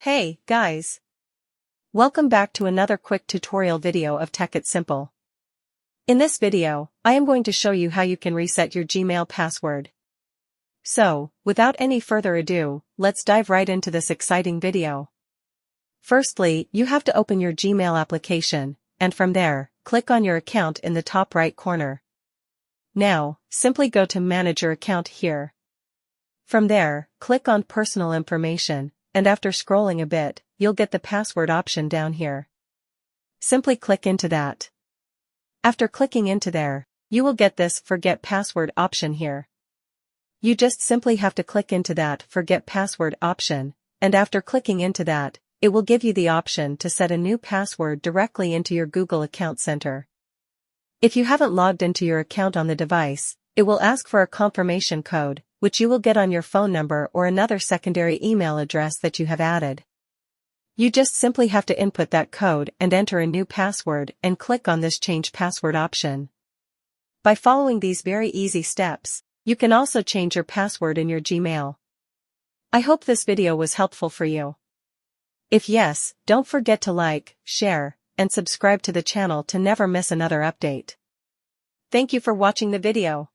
Hey, guys! Welcome back to another quick tutorial video of Tech It Simple. In this video, I am going to show you how you can reset your Gmail password. So, without any further ado, let's dive right into this exciting video. Firstly, you have to open your Gmail application, and from there, click on your account in the top right corner. Now, simply go to Manage Your Account here. From there, click on Personal Information, and after scrolling a bit, you'll get the password option down here. Simply click into that. After clicking into there, you will get this Forget Password option here. You just simply have to click into that Forget Password option, and after clicking into that, it will give you the option to set a new password directly into your Google Account Center. If you haven't logged into your account on the device, it will ask for a confirmation code, which you will get on your phone number or another secondary email address that you have added. You just simply have to input that code and enter a new password and click on this Change Password option. By following these very easy steps, you can also change your password in your Gmail. I hope this video was helpful for you. If yes, don't forget to like, share, and subscribe to the channel to never miss another update. Thank you for watching the video.